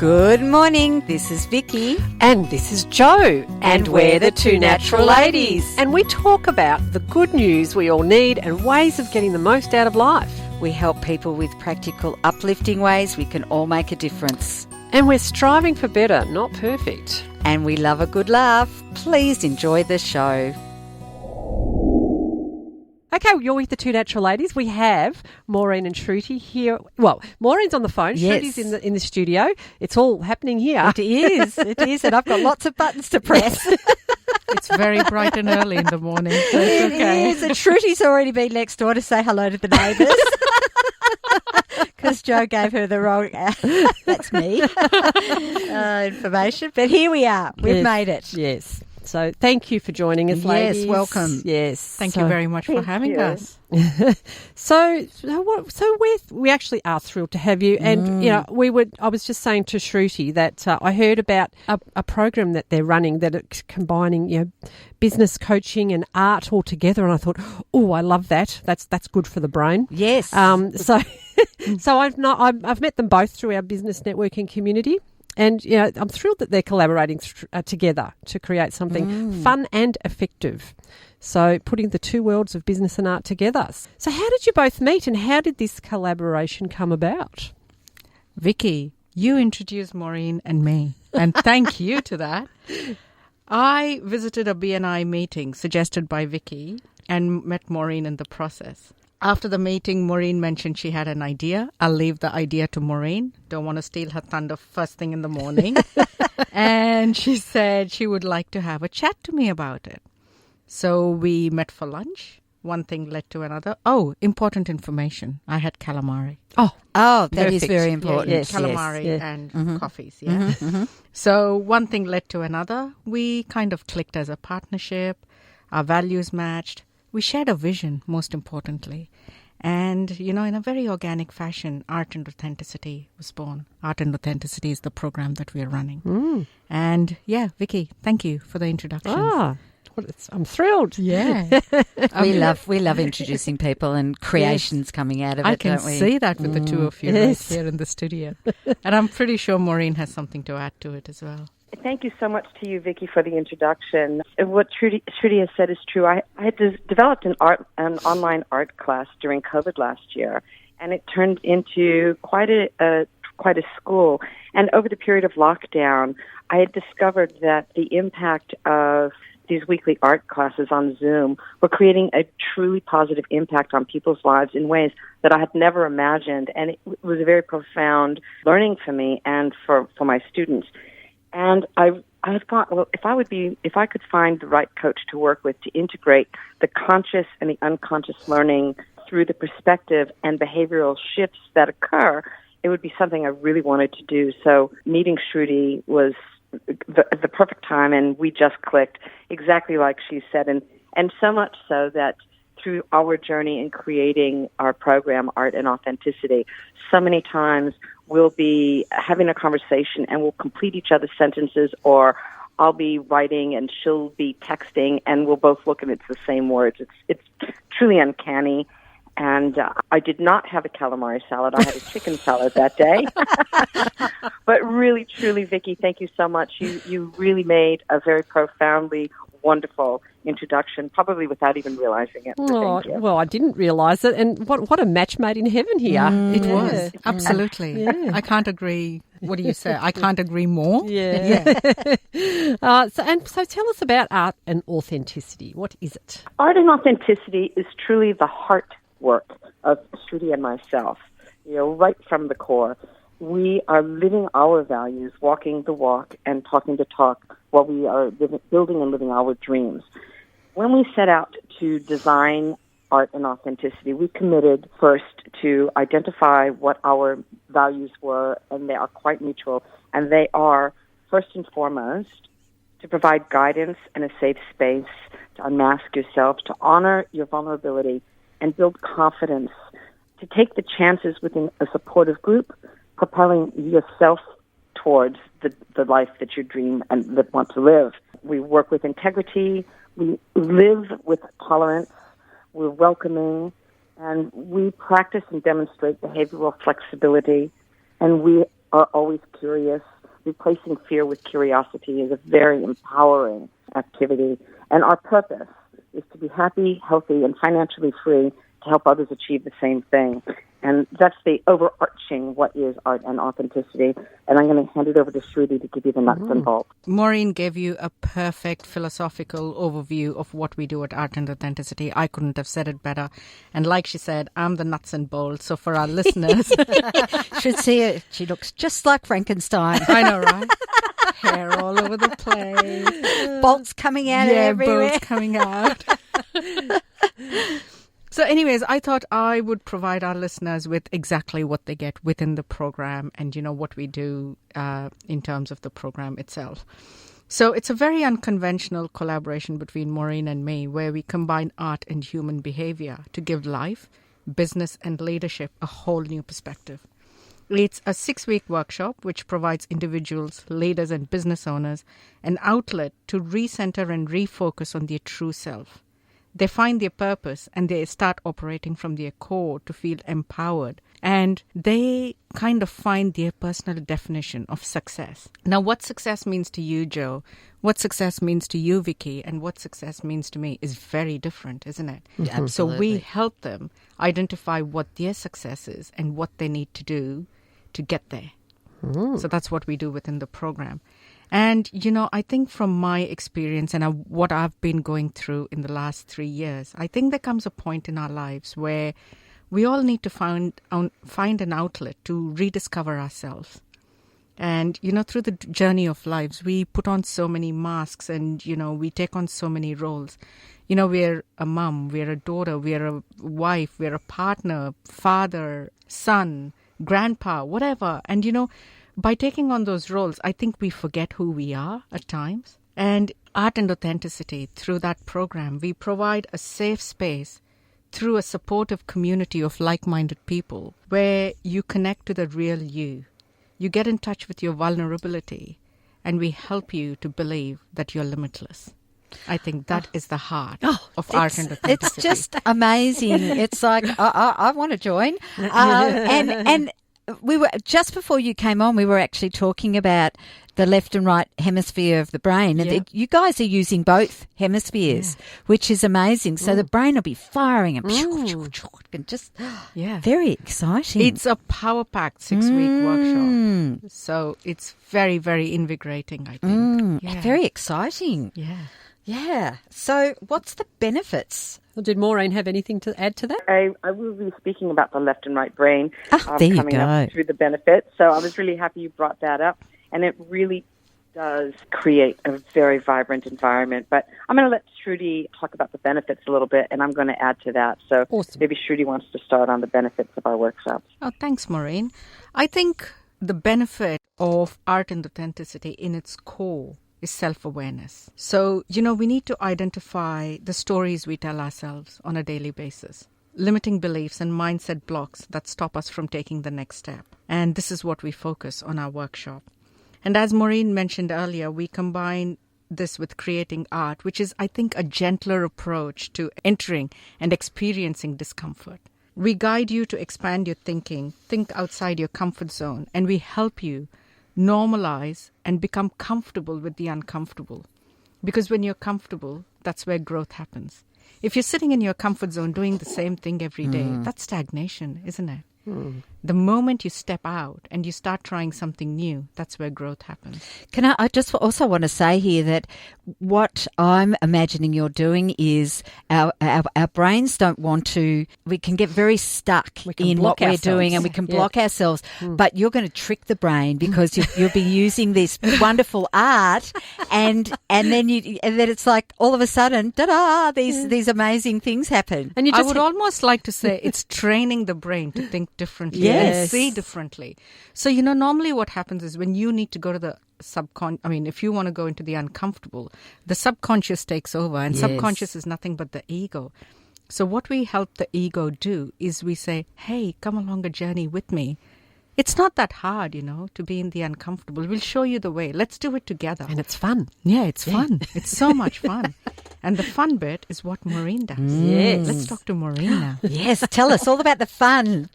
Good morning, this is Vicki. And this is Jo. And we're the Two Natural Ladies. And we talk about the good news we all need and ways of getting the most out of life. We help people with practical, uplifting ways we can all make a difference. And we're striving for better, not perfect. And we love a good laugh. Please enjoy the show. Okay, you're with the Two Natural Ladies. We have Maureen and Shruti here. Well, Maureen's on the phone. Yes. Shruti's in the studio. It's all happening here. It is, and I've got lots of buttons to press. It's very bright and early in the morning, so it's okay. It is, and Shruti's already been next door to say hello to the neighbours. Because Jo gave her the wrong, that's me, information. But here we are. We've made it. Yes. So thank you for joining us, ladies. Yes, welcome. Yes. Thank you very much for having us. So we actually are thrilled to have you. And, I was just saying to Shruti that I heard about a program that they're running that it's combining, business coaching and art all together. And I thought, oh, I love that. That's good for the brain. Yes. So I've met them both through our business networking community. And, I'm thrilled that they're collaborating together to create something fun and effective. So putting the two worlds of business and art together. So how did you both meet and how did this collaboration come about? Vicki, you introduced Maureen and me, and thank you to that. I visited a BNI meeting suggested by Vicki and met Maureen in the process. After the meeting, Maureen mentioned she had an idea. I'll leave the idea to Maureen. Don't want to steal her thunder first thing in the morning. And she said she would like to have a chat to me about it. So we met for lunch. One thing led to another. Oh, important information. I had calamari. Oh, that Perfect. is very important. Yes, Yes. calamari and coffees, yeah. So one thing led to another. We kind of clicked as a partnership. Our values matched. We shared a vision, most importantly. And, in a very organic fashion, Art and Authenticity was born. Art and Authenticity is the program that we're running. And, Vicki, thank you for the introduction. I'm thrilled. Yeah. We love introducing people and creations coming out of it, I can don't we? see that with the two of you right here in the studio. And I'm pretty sure Maureen has something to add to it as well. Thank you so much to you, Vicki, for the introduction. What Shruti has said is true. I had developed an online art class during COVID last year, and it turned into quite a school. And over the period of lockdown, I had discovered that the impact of these weekly art classes on Zoom were creating a truly positive impact on people's lives in ways that I had never imagined. And it was a very profound learning for me and for my students. And I thought, well, if I could find the right coach to work with to integrate the conscious and the unconscious learning through the perspective and behavioral shifts that occur, it would be something I really wanted to do. So meeting Shruti was the perfect time, and we just clicked exactly like she said, and so much so that through our journey in creating our program, Art and Authenticity, so many times we'll be having a conversation and we'll complete each other's sentences, or I'll be writing and she'll be texting, and we'll both look and it's the same words. It's truly uncanny. And I did not have a calamari salad. I had a chicken salad that day. But really, truly, Vicki, thank you so much. You really made a very profoundly wonderful introduction, probably without even realizing it. So thank you. Well, I didn't realise it. And what a match made in heaven here. It was. Absolutely. I can't agree. What do you say? I can't agree more. Yeah. So tell us about art and authenticity. What is it? Art and authenticity is truly the heart work of Shruti and myself. Right from the core. We are living our values, walking the walk, and talking the talk while we are building and living our dreams. When we set out to design Art and Authenticity, we committed first to identify what our values were, and they are quite mutual, and they are, first and foremost, to provide guidance and a safe space to unmask yourself, to honor your vulnerability, and build confidence, to take the chances within a supportive group, propelling yourself towards the life that you dream and that want to live. We work with integrity, we live with tolerance, we're welcoming, and we practice and demonstrate behavioral flexibility, and we are always curious. Replacing fear with curiosity is a very empowering activity. And our purpose is to be happy, healthy, and financially free to help others achieve the same thing. And that's the overarching what is art and authenticity. And I'm going to hand it over to Shruti to give you the nuts and bolts. Maureen gave you a perfect philosophical overview of what we do at Art and Authenticity. I couldn't have said it better. And like she said, I'm the nuts and bolts. So for our listeners... Should see her. She looks just like Frankenstein. I know, right? Hair all over the place. Bolts coming out everywhere. Bolts coming out. So anyways, I thought I would provide our listeners with exactly what they get within the program and, what we do in terms of the program itself. So it's a very unconventional collaboration between Maureen and me where we combine art and human behavior to give life, business and leadership a whole new perspective. It's a 6-week workshop which provides individuals, leaders and business owners an outlet to recenter and refocus on their true self. They find their purpose and they start operating from their core to feel empowered. And they kind of find their personal definition of success. Now, what success means to you, Joe, what success means to you, Vicki, and what success means to me is very different, isn't it? Absolutely. So we help them identify what their success is and what they need to do to get there. So that's what we do within the program. And, I think from my experience and what I've been going through in the last 3 years, I think there comes a point in our lives where we all need to find an outlet to rediscover ourselves. And, through the journey of lives, we put on so many masks and, we take on so many roles. We're a mum, we're a daughter, we're a wife, we're a partner, father, son, grandpa, whatever. And, by taking on those roles, I think we forget who we are at times. And Art and Authenticity, through that program, we provide a safe space through a supportive community of like-minded people where you connect to the real you. You get in touch with your vulnerability and we help you to believe that you're limitless. I think that is the heart of Art and Authenticity. It's just amazing. It's like, I want to join. And we were just before you came on, we were actually talking about the left and right hemisphere of the brain. And you guys are using both hemispheres, which is amazing. So the brain will be firing and just very exciting. It's a power-packed 6-week workshop. So it's very, very invigorating, I think. Very exciting. Yeah. Yeah. So what's the benefits? Well, did Maureen have anything to add to that? I will be speaking about the left and right brain There you coming go. up through the benefits. So I was really happy you brought that up. And it really does create a very vibrant environment. But I'm going to let Shruti talk about the benefits a little bit, and I'm going to add to that. So maybe Shruti wants to start on the benefits of our workshops. Oh, thanks, Maureen. I think the benefit of Art and Authenticity in its core is self-awareness. So, we need to identify the stories we tell ourselves on a daily basis, limiting beliefs and mindset blocks that stop us from taking the next step. And this is what we focus on our workshop. And as Maureen mentioned earlier, we combine this with creating art, which is, I think, a gentler approach to entering and experiencing discomfort. We guide you to expand your thinking, think outside your comfort zone, and we help you normalize and become comfortable with the uncomfortable. Because when you're comfortable, that's where growth happens. If you're sitting in your comfort zone doing the same thing every day, that's stagnation, isn't it? The moment you step out and you start trying something new, that's where growth happens. I just also want to say here that what I'm imagining you're doing is our brains don't want to, we can get very stuck in what we're doing and we can block ourselves, but you're going to trick the brain because you'll be using this wonderful art and then it's like all of a sudden, ta-da, these amazing things happen. And I would almost like to say it's training the brain to think differently and see differently. So, normally what happens is when you need to go to the if you want to go into the uncomfortable, the subconscious takes over, and subconscious is nothing but the ego. So what we help the ego do is we say, hey, come along a journey with me. It's not that hard, to be in the uncomfortable. We'll show you the way. Let's do it together. And it's fun. Yeah, it's fun. It's so much fun. And the fun bit is what Maureen does. Yes. Let's talk to Maureen now. Yes, tell us all about the fun.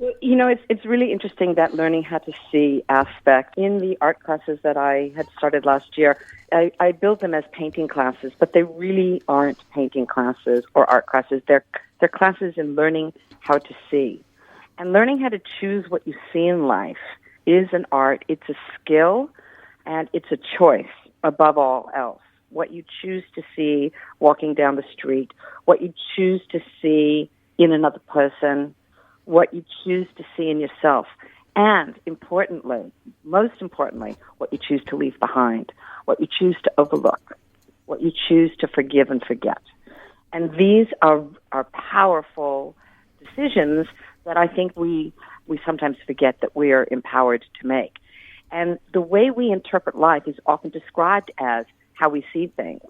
Well, You know, it's really interesting, that learning how to see aspect. In the art classes that I had started last year, I built them as painting classes, but they really aren't painting classes or art classes. They're classes in learning how to see. And learning how to choose what you see in life is an art. It's a skill, and it's a choice above all else. What you choose to see walking down the street, what you choose to see in another person, what you choose to see in yourself, and importantly, most importantly, what you choose to leave behind, what you choose to overlook, what you choose to forgive and forget. And these are powerful decisions that I think we sometimes forget that we are empowered to make. And the way we interpret life is often described as how we see things.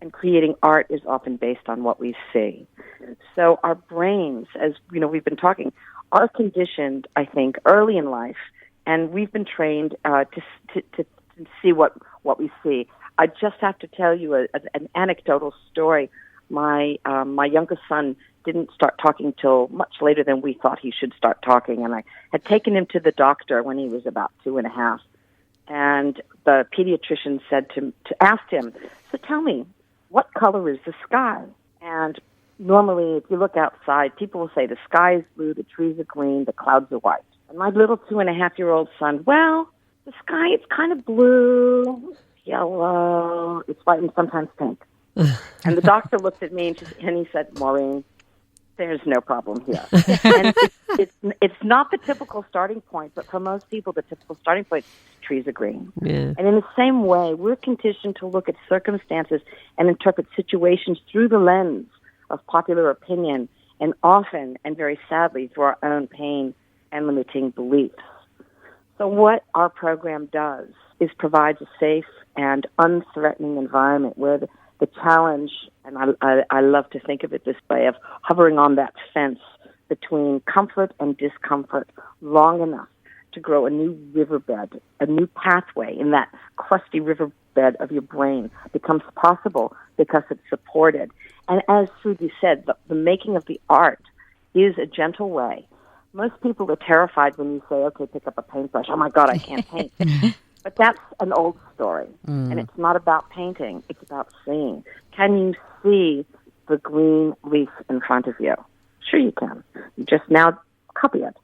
And creating art is often based on what we see. So our brains, as you know, we've been talking, are conditioned, I think, early in life, and we've been trained to see what we see. I just have to tell you an anecdotal story. My youngest son didn't start talking till much later than we thought he should start talking, and I had taken him to the doctor when he was about 2.5, and the pediatrician said asked him, "So tell me, what color is the sky?" And normally, if you look outside, people will say the sky is blue, the trees are green, the clouds are white. And my little 2.5-year-old son, well, the sky is kind of blue, yellow, it's white, and sometimes pink. And the doctor looked at me and he said, "Maureen, there's no problem here." And it's not the typical starting point, but for most people, the typical starting point is trees are green. Yeah. And in the same way, we're conditioned to look at circumstances and interpret situations through the lens of popular opinion, and often, and very sadly, through our own pain and limiting beliefs. So what our program does is provides a safe and unthreatening environment where the challenge, and I love to think of it this way, of hovering on that fence between comfort and discomfort long enough to grow a new riverbed, a new pathway in that crusty riverbed of your brain becomes possible because it's supported. And as Shruti said, the making of the art is a gentle way. Most people are terrified when you say, "Okay, pick up a paintbrush." "Oh my God, I can't paint." But that's an old story, and it's not about painting. It's about seeing. Can you see the green leaf in front of you? Sure you can. You just now copy it.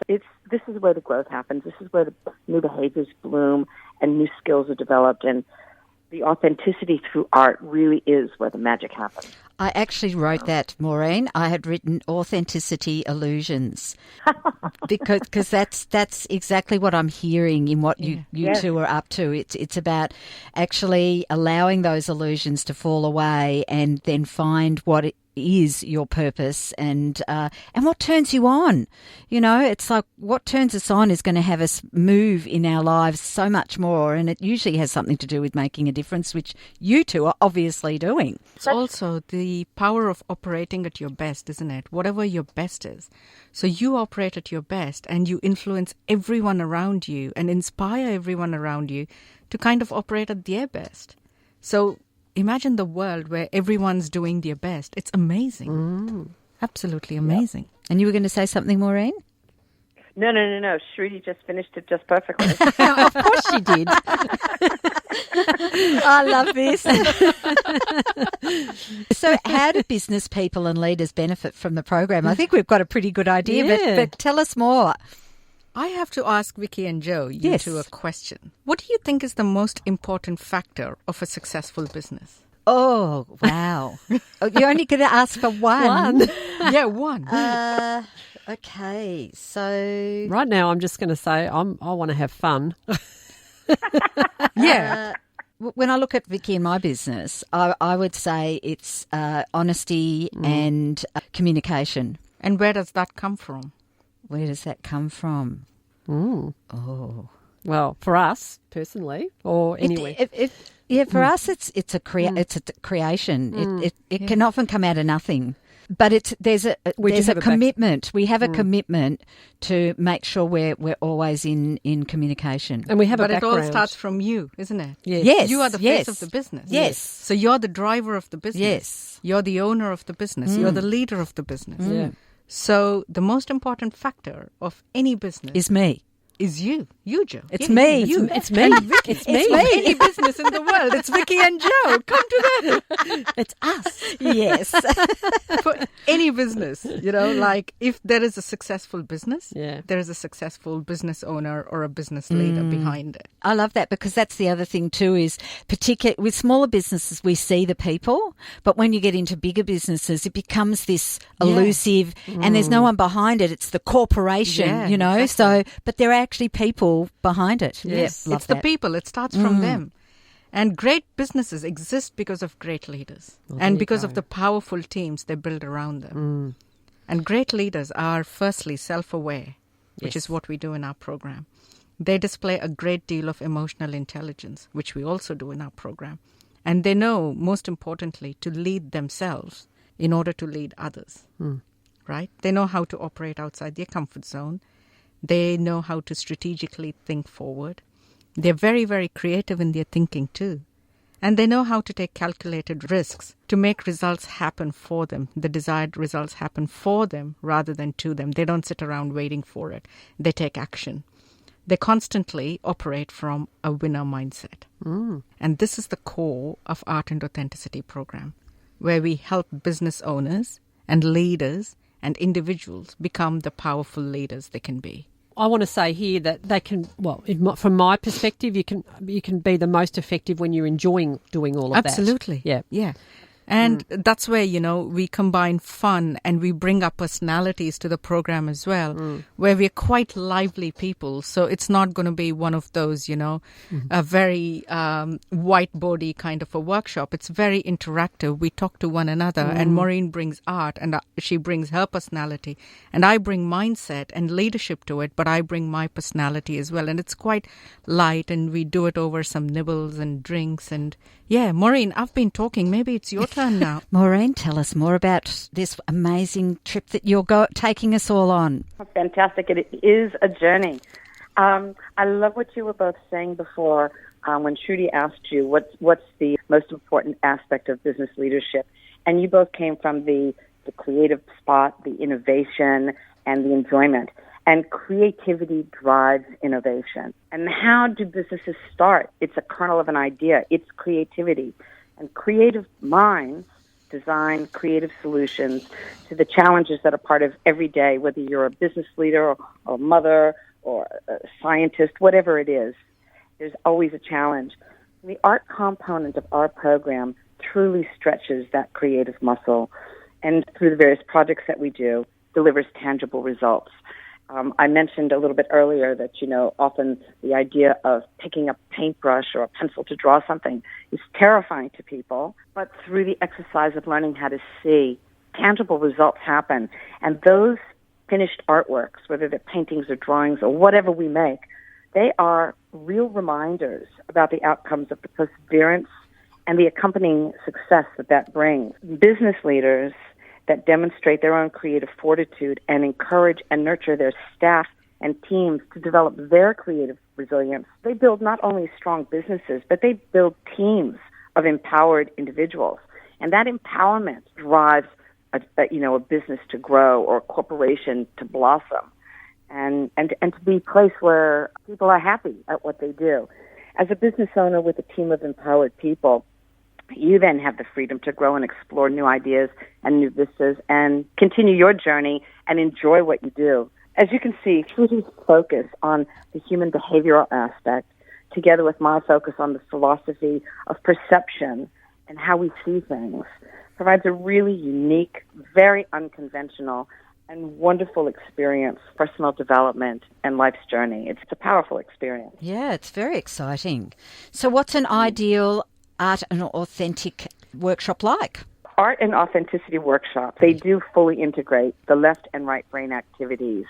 So this is where the growth happens. This is where the new behaviors bloom and new skills are developed, and the authenticity through art really is where the magic happens. I actually wrote that, Maureen. I had written authenticity illusions because that's exactly what I'm hearing in what you two are up to. It's about actually allowing those illusions to fall away and then find what it is your purpose and what turns you on. You know, it's like what turns us on is going to have us move in our lives so much more, and it usually has something to do with making a difference, which you two are obviously doing. It's also the power of operating at your best, isn't it? Whatever your best is. So you operate at your best and you influence everyone around you and inspire everyone around you to kind of operate at their best. So imagine the world where everyone's doing their best. It's amazing. Absolutely amazing. Yep. And you were going to say something, Maureen? No. Shruti just finished it just perfectly. Of course she did. I love this. So how do business people and leaders benefit from the program? I think we've got a pretty good idea, but tell us more. I have to ask Vicki and Joe, you two, a question. What do you think is the most important factor of a successful business? Oh, wow. You're only going to ask for one? Yeah, one. Okay, so... Right now I'm just going to say I want to have fun. Yeah. When I look at Vicki and my business, I would say it's honesty and communication. And where does that come from? Where does that come from? Oh. Well, for us personally, or anyway. For us, it's a creation. It can often come out of nothing, but there's a commitment. We have a commitment to make sure we're always in communication, and we have but a background. It all starts from you, isn't it? Yes. You are the face of the business. Yes. So you're the driver of the business. Yes. You're the owner of the business. You're the leader of the business. Yeah. So the most important factor of any business Is me. is you, Joe. It's me. It's me. It's me. Any business in the world, it's Vicki and Joe. Come to them. It's us. Yes. For any business, like if there is a successful business, Yeah. there is a successful business owner or a business leader behind it. I love that, because that's the other thing too, is particularly with smaller businesses, we see the people, but when you get into bigger businesses, it becomes this elusive and there's no one behind it. It's the corporation, Yeah, exactly. so, but there are actually people behind it. Yes, love it's the that. people. It starts from them. And great businesses exist because of great leaders and because of the powerful teams they build around them. And great leaders are firstly self-aware, which is what we do in our program. They display a great deal of emotional intelligence, which we also do in our program. And they know, most importantly, to lead themselves in order to lead others, right? They know how to operate outside their comfort zone. They know how to strategically think forward. They're very, very creative in their thinking too. And they know how to take calculated risks to make results happen for them. The desired results happen for them rather than to them. They don't sit around waiting for it. They take action. They constantly operate from a winner mindset. And this is the core of Art and Authenticity program, where we help business owners and leaders and individuals become the powerful leaders they can be. I want to say here that they can, from my perspective, you can be the most effective when you're enjoying doing all of that. Absolutely. Yeah. And that's where, we combine fun and we bring our personalities to the program as well, where we're quite lively people. So it's not going to be one of those, a very whiteboardy kind of a workshop. It's very interactive. We talk to one another and Maureen brings art and she brings her personality and I bring mindset and leadership to it, but I bring my personality as well. And it's quite light and we do it over some nibbles and drinks. And yeah, Maureen, I've been talking. Maybe it's your turn now. Maureen, tell us more about this amazing trip that you're taking us all on. Fantastic. It is a journey. I love what you were both saying before when Shruti asked you what's the most important aspect of business leadership. And you both came from the creative spot, the innovation, and the enjoyment. And creativity drives innovation. And how do businesses start? It's a kernel of an idea. It's creativity. And creative minds design creative solutions to the challenges that are part of every day, whether you're a business leader or a mother or a scientist, whatever it is. There's always a challenge. The art component of our program truly stretches that creative muscle, and through the various projects that we do, delivers tangible results. I mentioned a little bit earlier that, often the idea of picking up a paintbrush or a pencil to draw something is terrifying to people. But through the exercise of learning how to see, tangible results happen. And those finished artworks, whether they're paintings or drawings or whatever we make, they are real reminders about the outcomes of the perseverance and the accompanying success that brings. Business leaders that demonstrate their own creative fortitude and encourage and nurture their staff and teams to develop their creative resilience. They build not only strong businesses, but they build teams of empowered individuals. And that empowerment drives a business to grow or a corporation to blossom and to be a place where people are happy at what they do. As a business owner with a team of empowered people, you then have the freedom to grow and explore new ideas and new vistas and continue your journey and enjoy what you do. As you can see, Shruti's focus on the human behavioral aspect, together with my focus on the philosophy of perception and how we see things, provides a really unique, very unconventional, and wonderful experience, personal development and life's journey. It's a powerful experience. Yeah, it's very exciting. So what's an ideal Art and Authentic workshop like? Art and Authenticity workshops, they do fully integrate the left and right brain activities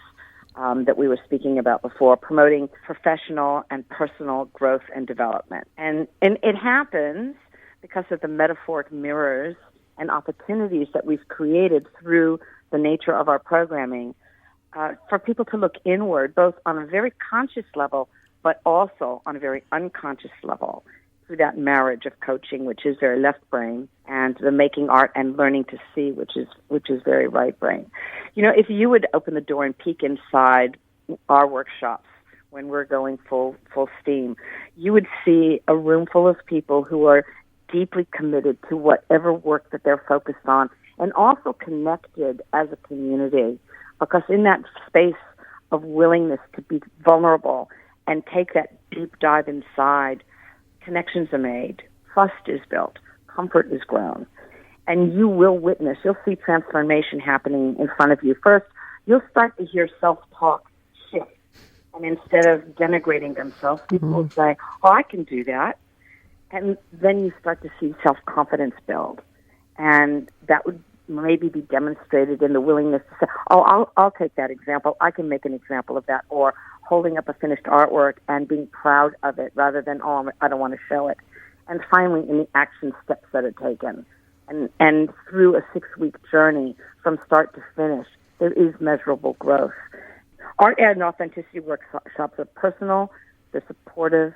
that we were speaking about before, promoting professional and personal growth and development. And it happens because of the metaphoric mirrors and opportunities that we've created through the nature of our programming for people to look inward, both on a very conscious level, but also on a very unconscious level. through that marriage of coaching, which is very left brain, and the making art and learning to see, which is very right brain. If you would open the door and peek inside our workshops when we're going full steam, you would see a room full of people who are deeply committed to whatever work that they're focused on, and also connected as a community, because in that space of willingness to be vulnerable and take that deep dive inside, connections are made, trust is built, comfort is grown, and you'll see transformation happening in front of you. First, you'll start to hear self-talk shift, and instead of denigrating themselves, people will say, "Oh, I can do that." And then you start to see self-confidence build. And that would maybe be demonstrated in the willingness to say, "Oh, I'll take that example. I can make an example of that." Or holding up a finished artwork and being proud of it rather than, "Oh, I don't want to show it." And finally, in the action steps that are taken. And through a 6-week journey from start to finish, there is measurable growth. Art and authenticity workshops are personal, they're supportive,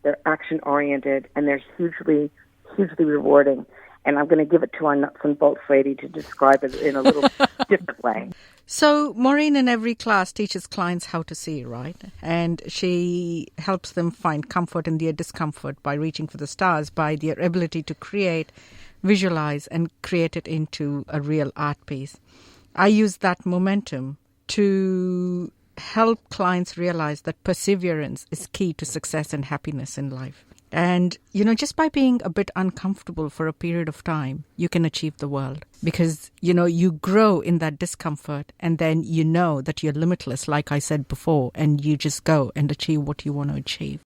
they're action-oriented, and they're hugely, hugely rewarding. And I'm going to give it to our nuts and bolts lady to describe it in a little different way. So Maureen in every class teaches clients how to see, right? And she helps them find comfort in their discomfort by reaching for the stars, by their ability to create, visualize, and create it into a real art piece. I use that momentum to help clients realize that perseverance is key to success and happiness in life. And, just by being a bit uncomfortable for a period of time, you can achieve the world. Because, you grow in that discomfort, and then you know that you're limitless, like I said before, and you just go and achieve what you want to achieve.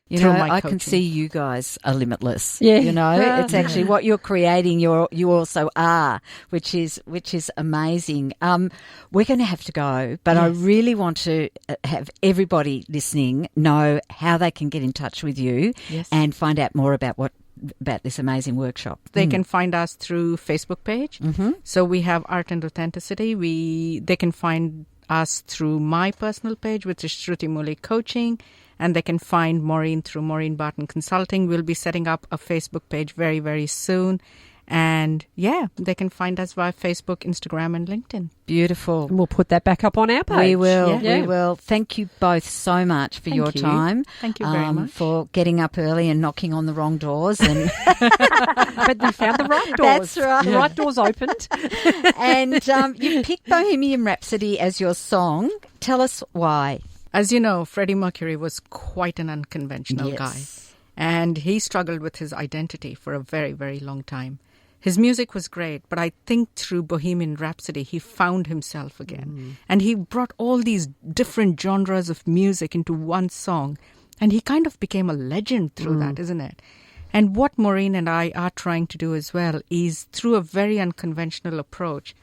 I can see you guys are limitless. Yeah. It's actually what you're creating. You also are, which is amazing. We're going to have to go, but yes. I really want to have everybody listening know how they can get in touch with you and find out more about this amazing workshop. They can find us through Facebook page. Mm-hmm. So we have Art and Authenticity. They can find us through my personal page, which is Shruti Mouli Coaching. And they can find Maureen through Maureen Barten Consulting. We'll be setting up a Facebook page very, very soon. And they can find us via Facebook, Instagram, and LinkedIn. Beautiful. And we'll put that back up on our page. We will. Yeah. We will. Thank you both so much for your time. Thank you very much. For getting up early and knocking on the wrong doors. And but we found the right doors. That's right. The right doors opened. And you picked Bohemian Rhapsody as your song. Tell us why. As you know, Freddie Mercury was quite an unconventional guy. And he struggled with his identity for a very, very long time. His music was great, but I think through Bohemian Rhapsody, he found himself again. And he brought all these different genres of music into one song. And he kind of became a legend through that, isn't it? And what Maureen and I are trying to do as well is, through a very unconventional approach,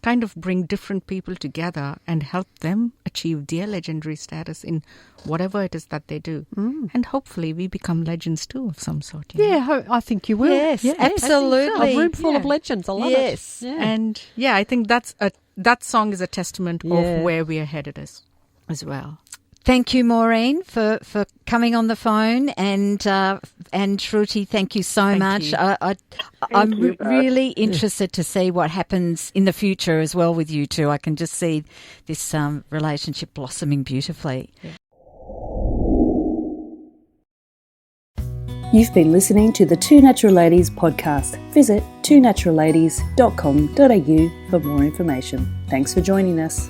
kind of bring different people together and help them achieve their legendary status in whatever it is that they do. And hopefully we become legends too of some sort. I think you will. Yes, absolutely. So. A room full of legends. I love it. Yeah. And I think that song is a testament of where we are headed as well. Thank you, Maureen, for coming on the phone, and Shruti, thank you so much. I'm really interested to see what happens in the future as well with you two. I can just see this relationship blossoming beautifully. Yeah. You've been listening to the Two Natural Ladies podcast. Visit twonaturalladies.com.au for more information. Thanks for joining us.